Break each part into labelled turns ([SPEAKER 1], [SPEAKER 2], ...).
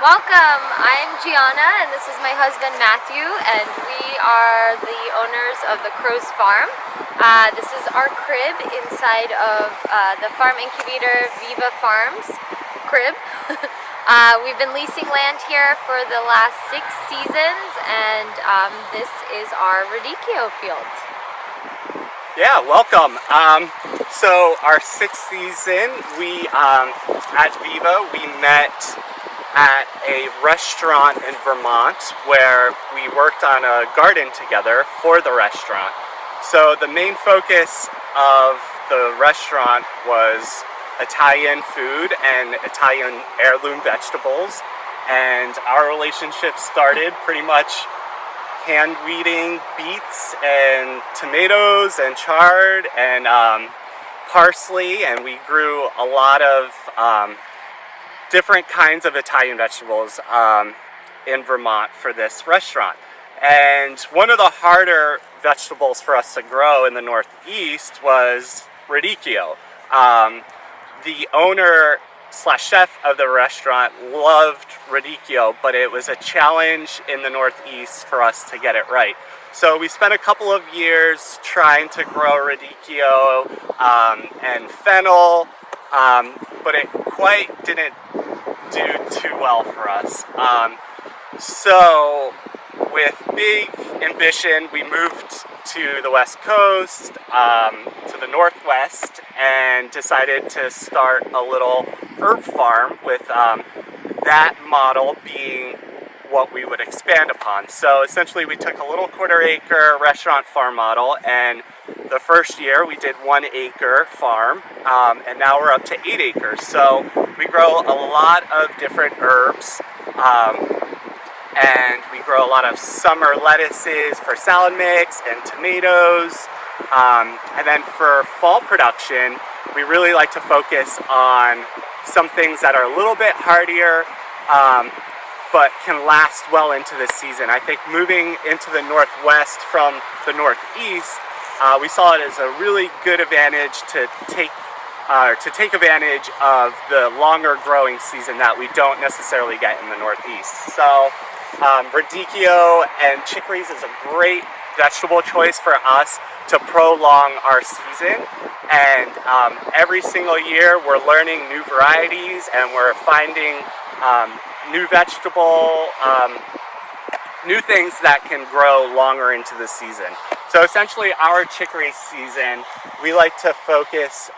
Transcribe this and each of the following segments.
[SPEAKER 1] Welcome, I'm Giana and this is my husband Matthew, and we are the owners of the Crows Farm. This is our crib inside of the farm incubator Viva Farms crib. We've been leasing land here for the last 6 seasons, and this is our radicchio field.
[SPEAKER 2] Yeah, welcome. So our 6th season, we at Viva, we met at a restaurant in Vermont where we worked on a garden together for the restaurant. So the main focus of the restaurant was Italian food and Italian heirloom vegetables, and our relationship started pretty much hand weeding beets and tomatoes and chard and parsley, and we grew a lot of different kinds of Italian vegetables in Vermont for this restaurant. And one of the harder vegetables for us to grow in the Northeast was radicchio. The owner / chef of the restaurant loved radicchio, but it was a challenge in the Northeast for us to get it right. So we spent a couple of years trying to grow radicchio and fennel, but it quite didn't do too well for us. So with big ambition, we moved to the West Coast, to the Northwest, and decided to start a little herb farm with that model being what we would expand upon. So essentially we took a little 1/4 acre restaurant farm model, and the first year we did 1 acre farm, and now we're up to 8 acres. So we grow a lot of different herbs, and we grow a lot of summer lettuces for salad mix and tomatoes. And then for fall production, we really like to focus on some things that are a little bit hardier, but can last well into the season. I think moving into the Northwest from the Northeast, we saw it as a really good advantage to take advantage of the longer growing season that we don't necessarily get in the Northeast. So radicchio and chicories is a great vegetable choice for us to prolong our season, and every single year we're learning new varieties and we're finding new new things that can grow longer into the season. So essentially our chicory season, we like to focus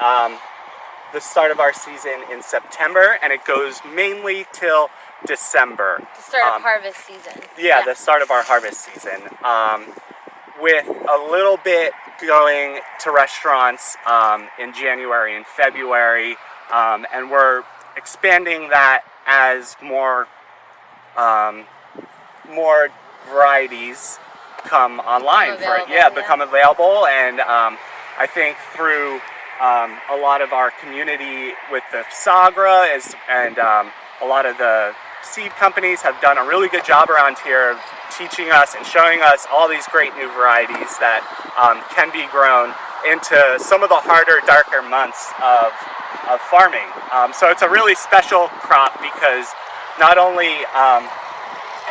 [SPEAKER 2] the start of our season in September, and it goes mainly till December.
[SPEAKER 1] The start of harvest season.
[SPEAKER 2] Yeah, the start of our harvest season. With a little bit going to restaurants in January and February, and we're expanding that as more varieties come online become available. And I think through a lot of our community with the Sagra and a lot of the seed companies have done a really good job around here of teaching us and showing us all these great new varieties that can be grown into some of the harder, darker months of farming. So it's a really special crop because not only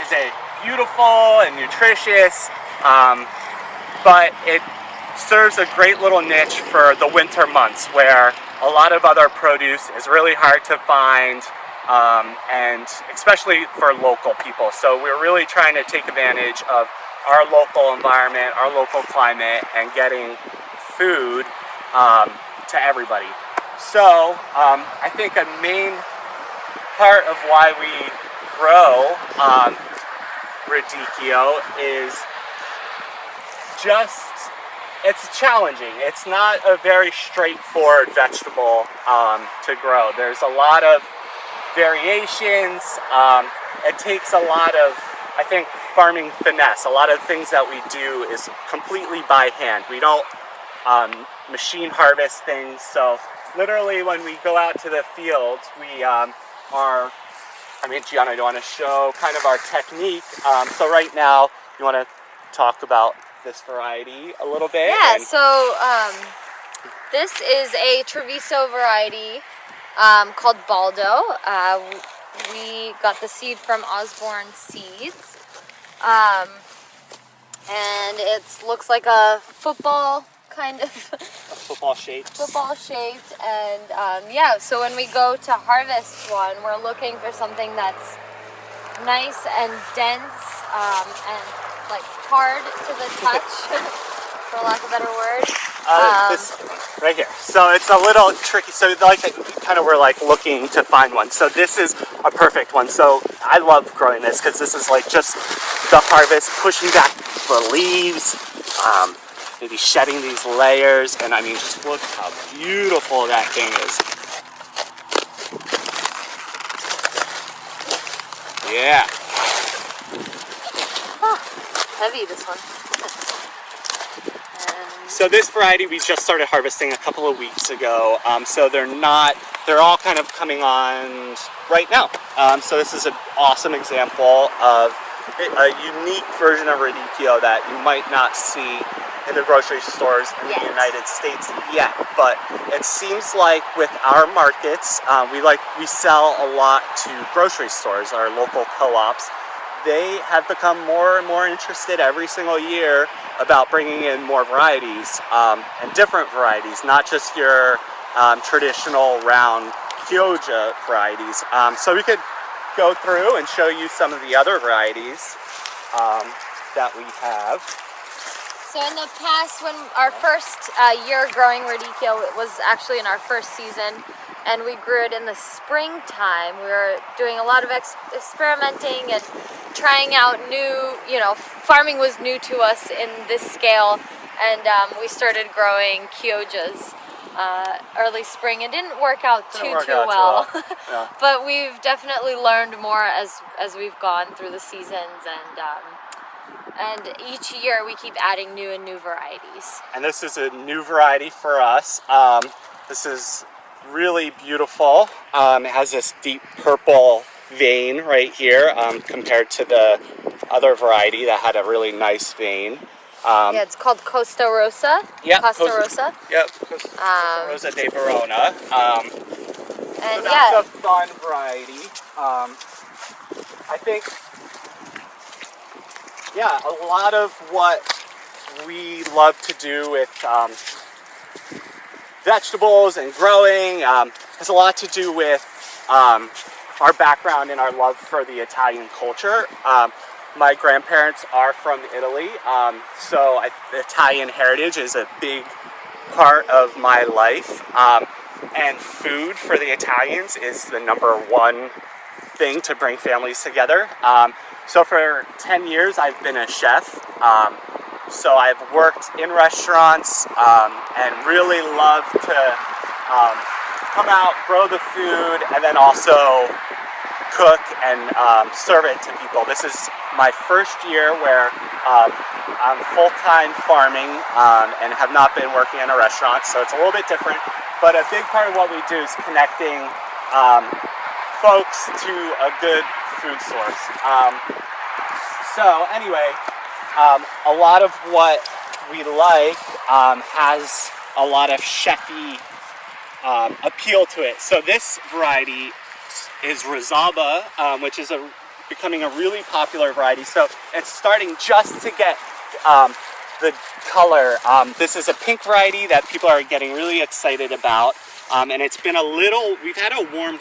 [SPEAKER 2] is it beautiful and nutritious, but it serves a great little niche for the winter months where a lot of other produce is really hard to find, and especially for local people. So we're really trying to take advantage of our local environment, our local climate, and getting food to everybody. So I think a main part of why we grow radicchio is just, it's challenging. It's not a very straightforward vegetable to grow. There's a lot of variations. It takes a lot of, I think, farming finesse. A lot of things that we do is completely by hand. We don't machine harvest things. So literally when we go out to the fields, we Giana, do you want to show kind of our technique? So right now, you want to talk about this variety a little bit?
[SPEAKER 1] Yeah, so this is a Treviso variety called Baldo. we got the seed from Osborne Seeds. And it looks like a football kind of
[SPEAKER 2] Football shaped.
[SPEAKER 1] And yeah, so when we go to harvest one, we're looking for something that's nice and dense, and like hard to the touch, for lack of a better word.
[SPEAKER 2] This right here. So it's a little tricky. So like kind of we're like looking to find one. So this is a perfect one. So I love growing this because this is like just the harvest, pushing back the leaves, maybe shedding these layers, and I mean just look how beautiful that thing is. Yeah.
[SPEAKER 1] Heavy, this one.
[SPEAKER 2] So this variety we just started harvesting a couple of weeks ago. So they're all kind of coming on right now. So this is an awesome example of a unique version of radicchio that you might not see in the grocery stores in the United States yet. But it seems like with our markets, we sell a lot to grocery stores, our local co-ops. They have become more and more interested every single year about bringing in more varieties, and different varieties, not just your traditional round Chioggia varieties. So we could go through and show you some of the other varieties that we have.
[SPEAKER 1] So in the past, when our first year growing radicchio, it was actually in our first season, and we grew it in the springtime. We were doing a lot of experimenting and trying out farming was new to us in this scale, and we started growing Chioggias early spring. It didn't work out too well.
[SPEAKER 2] Yeah.
[SPEAKER 1] But we've definitely learned more as we've gone through the seasons, and each year we keep adding new and new varieties.
[SPEAKER 2] And this is a new variety for us. This is really beautiful. It has this deep purple vein right here, compared to the other variety that had a really nice vein.
[SPEAKER 1] Yeah, it's called Costa Rosa.
[SPEAKER 2] Yep,
[SPEAKER 1] Costa Rosa.
[SPEAKER 2] Yep, Costa Rosa de Verona.
[SPEAKER 1] And
[SPEAKER 2] so that's a fun variety. I think, a lot of what we love to do with vegetables and growing has a lot to do with our background and our love for the Italian culture. My grandparents are from Italy, so Italian heritage is a big part of my life. And food for the Italians is the number one thing to bring families together. So for 10 years I've been a chef. So I've worked in restaurants and really love to come out, grow the food, and then also cook and serve it to people. This is my first year where I'm full-time farming and have not been working in a restaurant, so it's a little bit different. But a big part of what we do is connecting folks to a good food source. So anyway, a lot of what we like has a lot of chefy appeal to it. So this variety is Rizaba, which is becoming a really popular variety. So it's starting just to get the color. This is a pink variety that people are getting really excited about. And it's been we've had a warm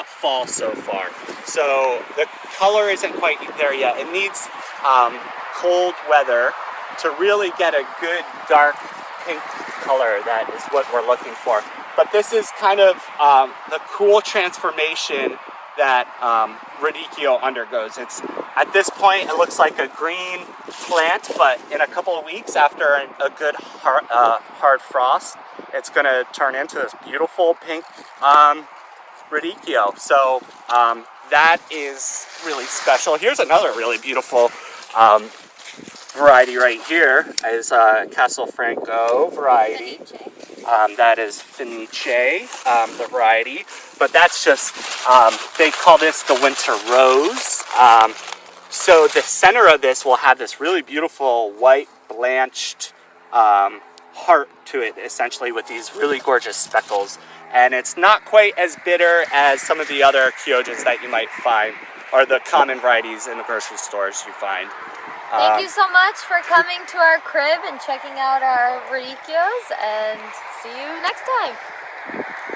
[SPEAKER 2] fall so far. So the color isn't quite there yet. It needs cold weather to really get a good dark pink color. That is what we're looking for. But this is kind of the cool transformation that radicchio undergoes. It's at this point it looks like a green plant, but in a couple of weeks after a good hard frost, it's going to turn into this beautiful pink radicchio. So that is really special. Here's another really beautiful variety right here. Is Castelfranco variety. That is Fenice, the variety, but that's just, they call this the winter rose. So the center of this will have this really beautiful white blanched heart to it, essentially, with these really gorgeous speckles. and it's not quite as bitter as some of the other Kyojins that you might find, or the common varieties in the grocery stores you find.
[SPEAKER 1] Thank you so much for coming to our crib and checking out our radicchios, and see you next time.